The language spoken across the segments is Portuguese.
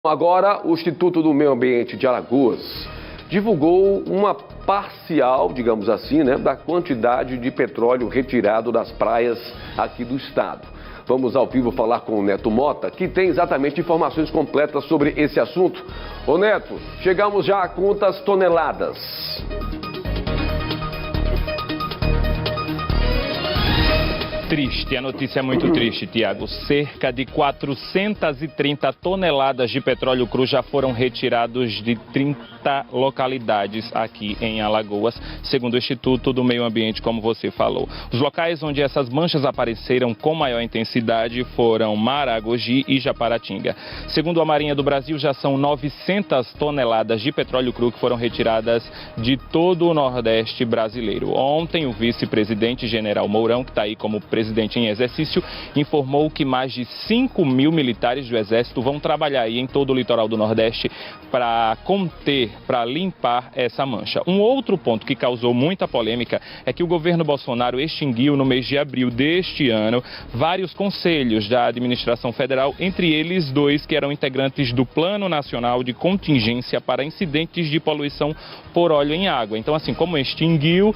Agora, o Instituto do Meio Ambiente de Alagoas divulgou uma parcial, digamos assim, da quantidade de petróleo retirado das praias aqui do estado. Vamos ao vivo falar com o Neto Mota, que tem exatamente informações completas sobre esse assunto. Ô Neto, chegamos já a quantas toneladas? Triste, a notícia é muito triste, Tiago. Cerca de 430 toneladas de petróleo cru já foram retirados de 30 localidades aqui em Alagoas, segundo o Instituto do Meio Ambiente, como você falou. Os locais onde essas manchas apareceram com maior intensidade foram Maragogi e Japaratinga. Segundo a Marinha do Brasil, já são 900 toneladas de petróleo cru que foram retiradas de todo o Nordeste brasileiro. Ontem, o vice-presidente General Mourão, que está aí como presidente em exercício, informou que mais de 5 mil militares do Exército vão trabalhar aí em todo o litoral do Nordeste para conter, para limpar essa mancha. Um outro ponto que causou muita polêmica é que o governo Bolsonaro extinguiu no mês de abril deste ano vários conselhos da administração federal, entre eles 2 que eram integrantes do Plano Nacional de Contingência para Incidentes de Poluição por Óleo em Água. Então, assim, como extinguiu,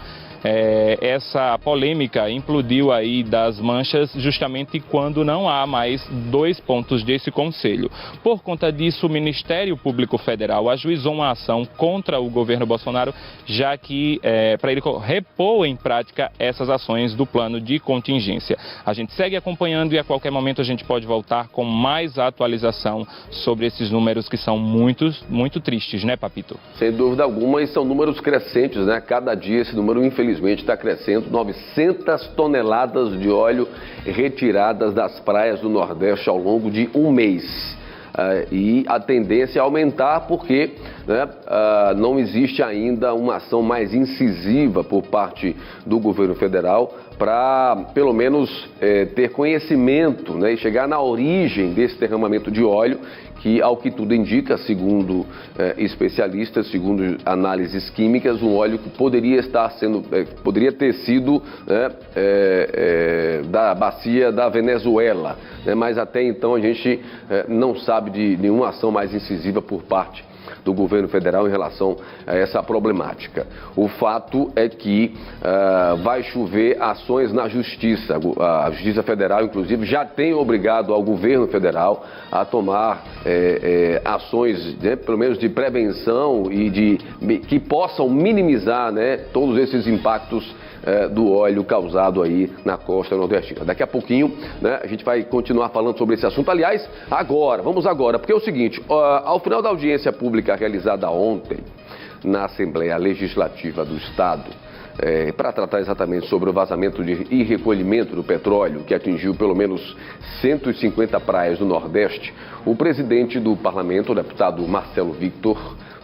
essa polêmica implodiu aí das manchas justamente quando não há mais 2 pontos desse conselho. Por conta disso, o Ministério Público Federal ajuizou uma ação contra o governo Bolsonaro, já que para ele repor em prática essas ações do plano de contingência. A gente segue acompanhando e a qualquer momento a gente pode voltar com mais atualização sobre esses números que são muito tristes, né, Papito? Sem dúvida alguma, e são números crescentes, né? Cada dia esse número, infelizmente, está crescendo. 900 toneladas de óleo retiradas das praias do Nordeste ao longo de um mês. E a tendência é aumentar porque não existe ainda uma ação mais incisiva por parte do governo federal para, pelo menos, ter conhecimento, e chegar na origem desse derramamento de óleo, que, ao que tudo indica, segundo especialistas, segundo análises químicas, um óleo que poderia ter sido da bacia da Venezuela, mas até então a gente não sabe de nenhuma ação mais incisiva por parte do governo federal em relação a essa problemática. O fato é que vai chover ações na Justiça. A Justiça Federal, inclusive, já tem obrigado ao governo federal a tomar ações, pelo menos de prevenção e que possam minimizar, todos esses impactos do óleo causado aí na costa nordestina. Daqui a pouquinho, a gente vai continuar falando sobre esse assunto. Aliás, vamos agora, porque é o seguinte, ao final da audiência pública realizada ontem na Assembleia Legislativa do Estado, para tratar exatamente sobre o vazamento e recolhimento do petróleo, que atingiu pelo menos 150 praias do Nordeste, o presidente do Parlamento, o deputado Marcelo Victor,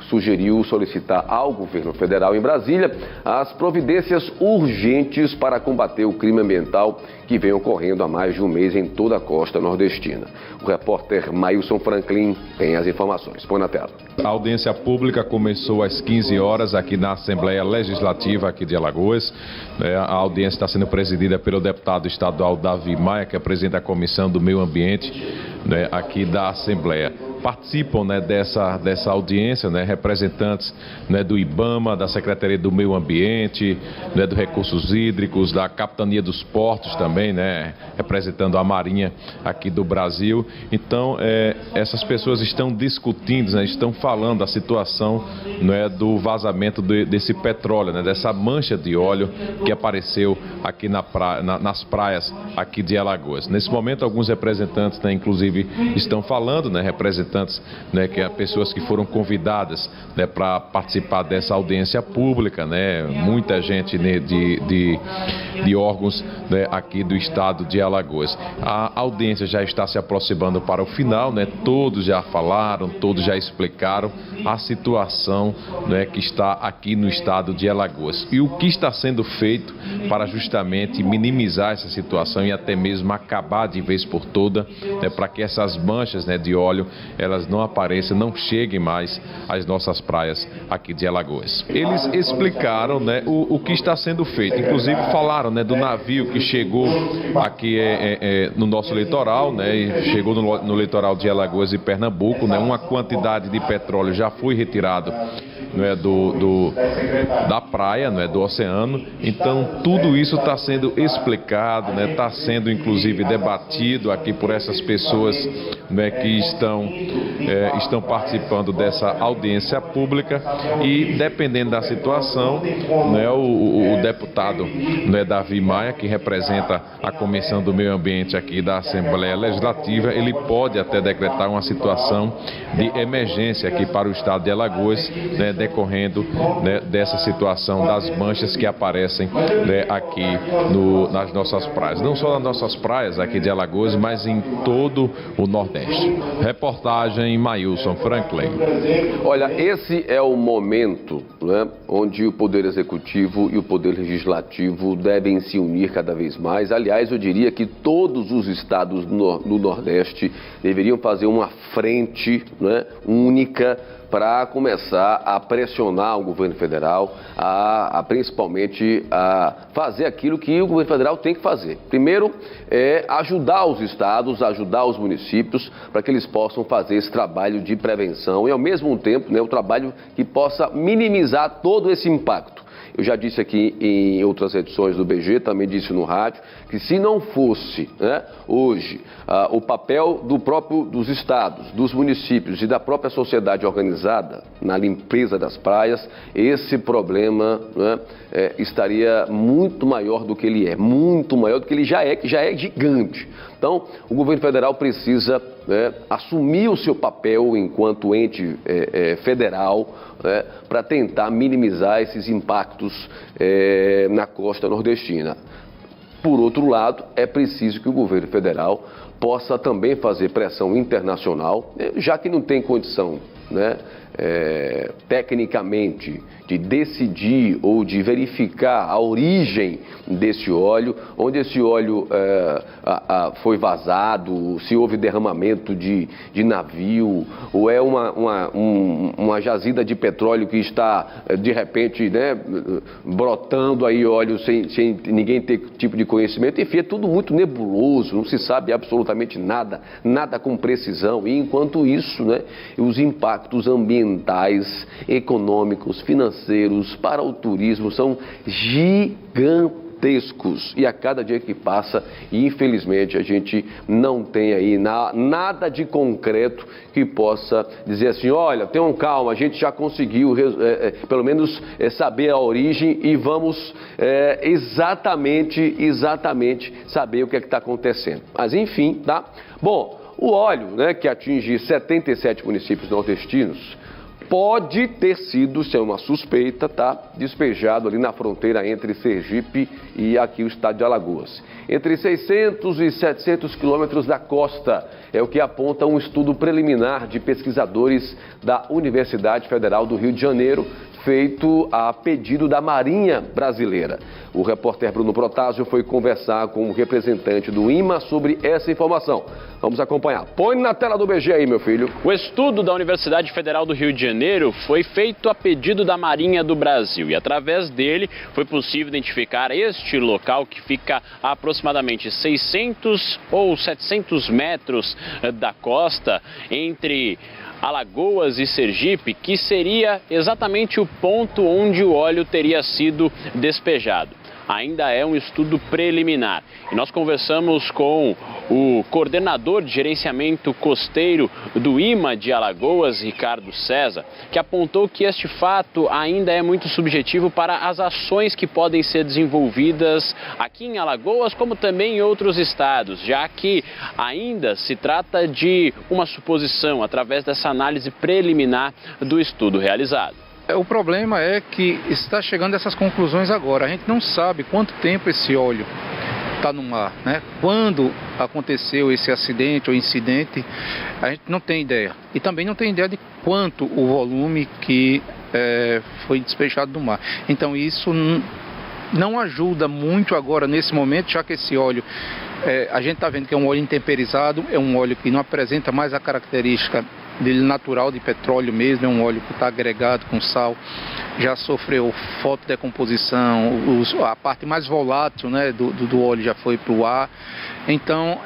sugeriu solicitar ao governo federal em Brasília as providências urgentes para combater o crime ambiental que vem ocorrendo há mais de um mês em toda a costa nordestina. O repórter Mailson Franklin tem as informações. Põe na tela. A audiência pública começou às 15 horas aqui na Assembleia Legislativa aqui de Alagoas. A audiência está sendo presidida pelo deputado estadual Davi Maia, que é presidente da Comissão do Meio Ambiente aqui da Assembleia. Participam dessa audiência representantes do IBAMA, da Secretaria do Meio Ambiente, do Recursos Hídricos, da Capitania dos Portos também, representando a Marinha aqui do Brasil. Então, essas pessoas estão discutindo, estão falando da situação do vazamento desse petróleo, dessa mancha de óleo que apareceu aqui nas praias aqui de Alagoas. Nesse momento, alguns representantes, inclusive, estão falando, representantes, que é pessoas que foram convidadas para participar dessa audiência pública, muita gente de órgãos aqui do estado de Alagoas. A audiência já está se aproximando para o final, todos já falaram, todos já explicaram a situação que está aqui no estado de Alagoas e o que está sendo feito para justamente minimizar essa situação e até mesmo acabar de vez por toda, para que essas manchas de óleo elas não apareçam, não cheguem mais às nossas praias aqui de Alagoas. Eles explicaram, né, o que está sendo feito, inclusive falaram, né, do navio que chegou aqui no nosso litoral, né, e chegou no litoral de Alagoas e Pernambuco, né, uma quantidade de petróleo já foi retirado, não é, da praia, não é, do oceano. Então tudo isso está sendo explicado, né, está sendo inclusive debatido aqui por essas pessoas, né, que estão participando dessa audiência pública, e dependendo da situação, né, o deputado, né, Davi Maia, que representa a Comissão do Meio Ambiente aqui da Assembleia Legislativa, ele pode até decretar uma situação de emergência aqui para o estado de Alagoas, né, decorrendo, né, dessa situação das manchas que aparecem, né, aqui nas nossas praias. Não só nas nossas praias aqui de Alagoas, mas em todo o Nordeste. Reportagem Mailson Franklin. Olha, esse é o momento, né, onde o Poder Executivo e o Poder Legislativo devem se unir cada vez mais. Aliás, eu diria que todos os estados no Nordeste deveriam fazer uma frente, né, única, para começar a pressionar o governo federal, principalmente a fazer aquilo que o governo federal tem que fazer. Primeiro, ajudar os estados, ajudar os municípios, para que eles possam fazer esse trabalho de prevenção e, ao mesmo tempo, né, o trabalho que possa minimizar todo esse impacto. Eu já disse aqui em outras edições do BG, também disse no rádio, que se não fosse, né, hoje o papel dos estados, dos municípios e da própria sociedade organizada na limpeza das praias, esse problema, né, estaria muito maior do que ele é, muito maior do que ele já é, que já é gigante. Então, o governo federal precisa, né, assumir o seu papel enquanto ente federal, né, para tentar minimizar esses impactos na costa nordestina. Por outro lado, é preciso que o governo federal possa também fazer pressão internacional, já que não tem condição, né, tecnicamente, de decidir ou de verificar a origem desse óleo, onde esse óleo foi vazado, se houve derramamento de navio, ou é uma jazida de petróleo que está, de repente, né, brotando aí óleo sem ninguém ter tipo de conhecimento. Enfim, é tudo muito nebuloso, não se sabe absolutamente nada, nada com precisão. E enquanto isso, né, os impactos ambientais, econômicos, financeiros para o turismo são gigantescos, e a cada dia que passa, infelizmente, a gente não tem aí nada de concreto que possa dizer assim: olha, tenham calma, a gente já conseguiu pelo menos saber a origem e vamos exatamente saber o que é que está acontecendo. Mas enfim, tá? Bom, o óleo, né, que atinge 77 municípios nordestinos, pode ter sido, sem uma suspeita, tá, despejado ali na fronteira entre Sergipe e aqui o estado de Alagoas. Entre 600 e 700 quilômetros da costa, é o que aponta um estudo preliminar de pesquisadores da Universidade Federal do Rio de Janeiro, feito a pedido da Marinha Brasileira. O repórter Bruno Protásio foi conversar com o representante do IMA sobre essa informação. Vamos acompanhar. Põe na tela do BG aí, meu filho. O estudo da Universidade Federal do Rio de Janeiro foi feito a pedido da Marinha do Brasil, e através dele foi possível identificar este local, que fica a aproximadamente 600 ou 700 metros da costa entre Alagoas e Sergipe, que seria exatamente o ponto onde o óleo teria sido despejado. Ainda é um estudo preliminar. E nós conversamos com o coordenador de gerenciamento costeiro do IMA de Alagoas, Ricardo César, que apontou que este fato ainda é muito subjetivo para as ações que podem ser desenvolvidas aqui em Alagoas, como também em outros estados, já que ainda se trata de uma suposição através dessa análise preliminar do estudo realizado. O problema é que está chegando a essas conclusões agora. A gente não sabe quanto tempo esse óleo está no mar, né? Quando aconteceu esse acidente ou incidente, a gente não tem ideia. E também não tem ideia de quanto o volume que foi despejado no mar. Então isso não ajuda muito agora nesse momento, já que esse óleo, a gente está vendo que é um óleo intemperizado, é um óleo que não apresenta mais a característica dele natural de petróleo mesmo, é um óleo que está agregado com sal, já sofreu fotodecomposição, a parte mais volátil, né, do óleo já foi para o ar. Então,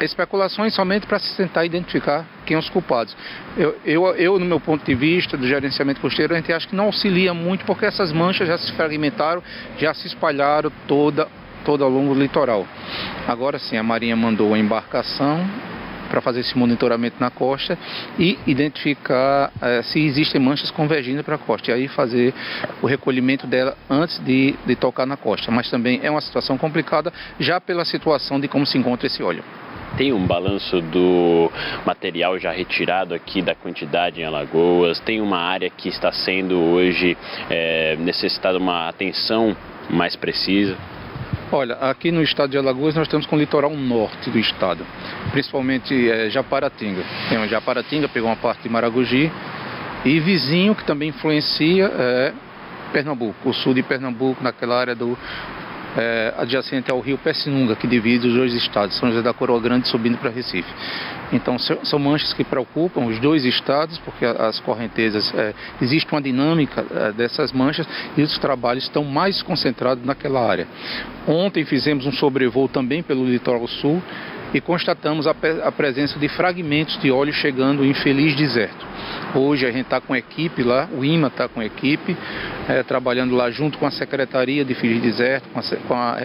especulações somente para se tentar identificar quem são os culpados. Eu, no meu ponto de vista, do gerenciamento costeiro, a gente acha que não auxilia muito, porque essas manchas já se fragmentaram, já se espalharam toda ao longo do litoral. Agora sim, a Marinha mandou uma embarcação para fazer esse monitoramento na costa e identificar se existem manchas convergindo para a costa, e aí fazer o recolhimento dela antes de tocar na costa. Mas também é uma situação complicada, já pela situação de como se encontra esse óleo. Tem um balanço do material já retirado aqui, da quantidade em Alagoas? Tem uma área que está sendo hoje necessitada uma atenção mais precisa? Olha, aqui no estado de Alagoas nós estamos com o litoral norte do estado, principalmente Japaratinga. Tem o Japaratinga, pegou uma parte de Maragogi, e vizinho que também influencia Pernambuco, o sul de Pernambuco, naquela área adjacente ao rio Pessinunga, que divide os dois estados, São José da Coroa Grande subindo para Recife. Então são manchas que preocupam os dois estados, porque as correntezas, existe uma dinâmica dessas manchas, e os trabalhos estão mais concentrados naquela área. Ontem fizemos um sobrevoo também pelo litoral sul e constatamos a presença de fragmentos de óleo chegando em Feliz Deserto. Hoje a gente está com equipe lá, o IMA está com equipe, trabalhando lá junto com a Secretaria de Feliz Deserto, com a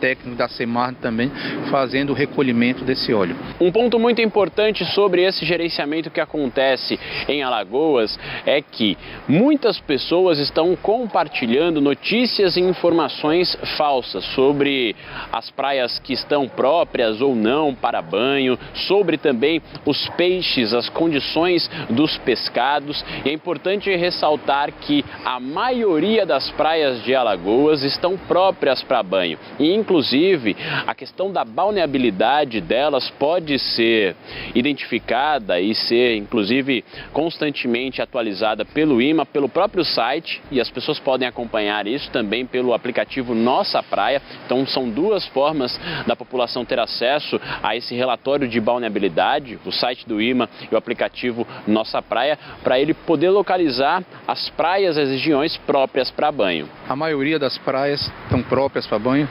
técnico da Semar também, fazendo o recolhimento desse óleo. Um ponto muito importante sobre esse gerenciamento que acontece em Alagoas é que muitas pessoas estão compartilhando notícias e informações falsas sobre as praias que estão próprias ou não para banho, sobre também os peixes, as condições dos pescados. E é importante ressaltar que a maioria das praias de Alagoas estão próprias para banho. E inclusive a questão da balneabilidade delas pode ser identificada e ser inclusive constantemente atualizada pelo IMA, pelo próprio site, e as pessoas podem acompanhar isso também pelo aplicativo Nossa Praia. Então são duas formas da população ter acesso a esse relatório de balneabilidade, o site do IMA e o aplicativo Nossa Praia, para ele poder localizar as praias, as regiões próprias para banho. A maioria das praias estão próprias para banho.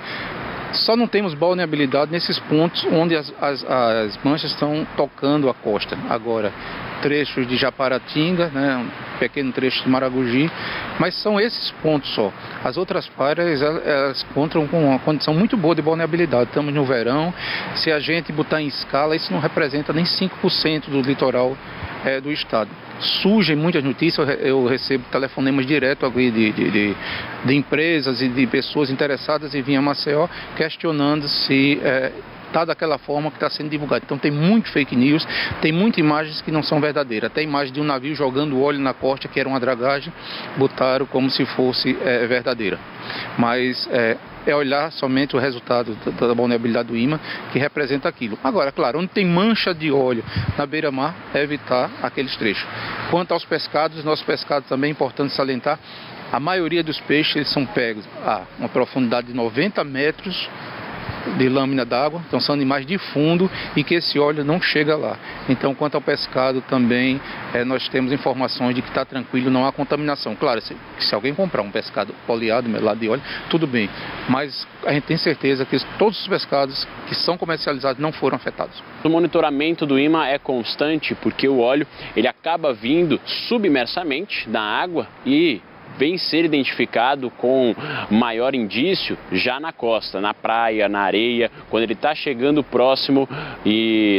Só não temos balneabilidade nesses pontos onde as manchas estão tocando a costa. Agora, trechos de Japaratinga, né, um pequeno trecho de Maragogi, mas são esses pontos só. As outras praias, elas encontram com uma condição muito boa de balneabilidade. Estamos no verão, se a gente botar em escala, isso não representa nem 5% do litoral do estado. Surgem muitas notícias, eu recebo telefonemas direto de empresas e de pessoas interessadas em vir a Maceió, questionando se está daquela forma que está sendo divulgado. Então tem muito fake news, tem muitas imagens que não são verdadeiras. Até imagem de um navio jogando óleo na costa, que era uma dragagem, botaram como se fosse verdadeira. Mas é olhar somente o resultado da balneabilidade do IMA, que representa aquilo. Agora, claro, onde tem mancha de óleo na beira-mar, é evitar aqueles trechos. Quanto aos pescados, nossos pescados também é importante salientar, a maioria dos peixes eles são pegos a uma profundidade de 90 metros de lâmina d'água, então são animais de fundo e que esse óleo não chega lá. Então, quanto ao pescado também, nós temos informações de que está tranquilo, não há contaminação. Claro, se alguém comprar um pescado oleado, melado de óleo, tudo bem, mas a gente tem certeza que todos os pescados que são comercializados não foram afetados. O monitoramento do IMA é constante porque o óleo ele acaba vindo submersamente da água e vem ser identificado com maior indício já na costa, na praia, na areia. Quando ele está chegando próximo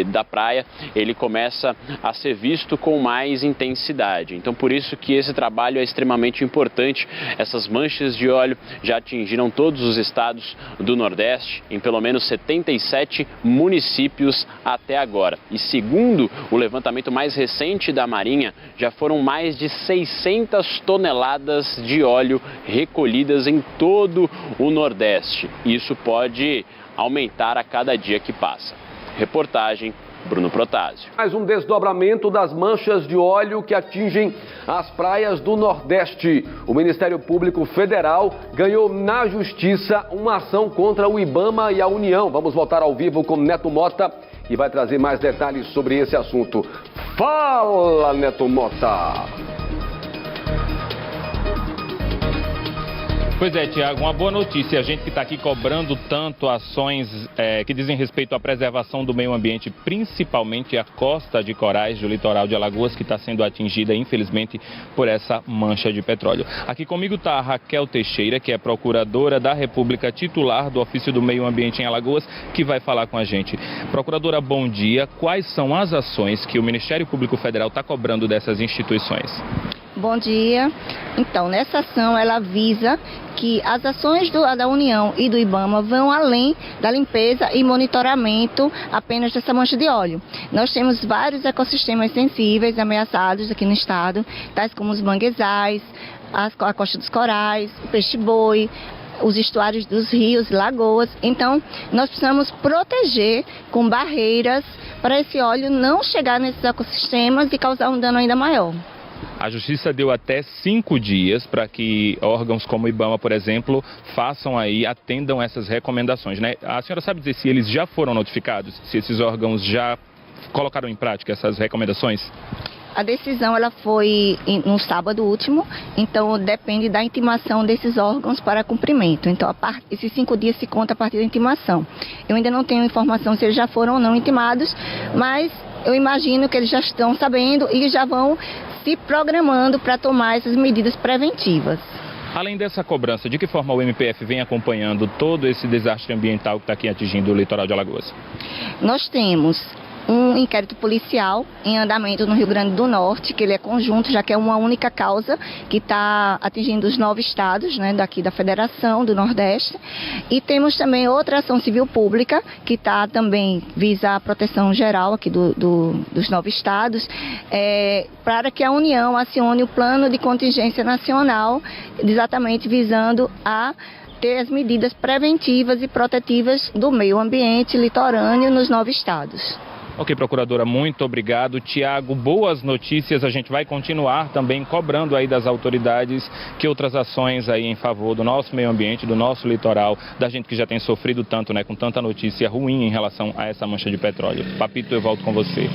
da praia, ele começa a ser visto com mais intensidade. Então, por isso que esse trabalho é extremamente importante. Essas manchas de óleo já atingiram todos os estados do Nordeste, em pelo menos 77 municípios até agora. E segundo o levantamento mais recente da Marinha, já foram mais de 600 toneladas de óleo recolhidas em todo o Nordeste. Isso pode aumentar a cada dia que passa. Reportagem Bruno Protásio. Mais um desdobramento das manchas de óleo que atingem as praias do Nordeste. O Ministério Público Federal ganhou na Justiça uma ação contra o IBAMA e a União. Vamos voltar ao vivo com Neto Mota e vai trazer mais detalhes sobre esse assunto. Fala, Neto Mota! Pois é, Tiago, uma boa notícia. A gente que está aqui cobrando tanto ações que dizem respeito à preservação do meio ambiente, principalmente a costa de corais do litoral de Alagoas, que está sendo atingida, infelizmente, por essa mancha de petróleo. Aqui comigo está a Raquel Teixeira, que é procuradora da República, titular do Ofício do Meio Ambiente em Alagoas, que vai falar com a gente. Procuradora, bom dia. Quais são as ações que o Ministério Público Federal está cobrando dessas instituições? Bom dia. Então, nessa ação ela visa que as ações da União e do IBAMA vão além da limpeza e monitoramento apenas dessa mancha de óleo. Nós temos vários ecossistemas sensíveis ameaçados aqui no estado, tais como os manguezais, a costa dos corais, o peixe-boi, os estuários dos rios, lagoas. Então, nós precisamos proteger com barreiras para esse óleo não chegar nesses ecossistemas e causar um dano ainda maior. A Justiça deu até 5 dias para que órgãos como o IBAMA, por exemplo, atendam essas recomendações, né? A senhora sabe dizer se eles já foram notificados, se esses órgãos já colocaram em prática essas recomendações? A decisão ela foi no sábado último, então depende da intimação desses órgãos para cumprimento. Então, esses 5 dias se conta a partir da intimação. Eu ainda não tenho informação se eles já foram ou não intimados, mas eu imagino que eles já estão sabendo e já vão se programando para tomar essas medidas preventivas. Além dessa cobrança, de que forma o MPF vem acompanhando todo esse desastre ambiental que está aqui atingindo o litoral de Alagoas? Nós temos um inquérito policial em andamento no Rio Grande do Norte, que ele é conjunto, já que é uma única causa que está atingindo os 9 estados, né, daqui da Federação do Nordeste. E temos também outra ação civil pública, que está também visa a proteção geral aqui dos 9 estados, para que a União acione o plano de contingência nacional, exatamente visando a ter as medidas preventivas e protetivas do meio ambiente litorâneo nos 9 estados. Ok, procuradora, muito obrigado. Tiago, boas notícias. A gente vai continuar também cobrando aí das autoridades que outras ações aí em favor do nosso meio ambiente, do nosso litoral, da gente que já tem sofrido tanto, né, com tanta notícia ruim em relação a essa mancha de petróleo. Papito, eu volto com você.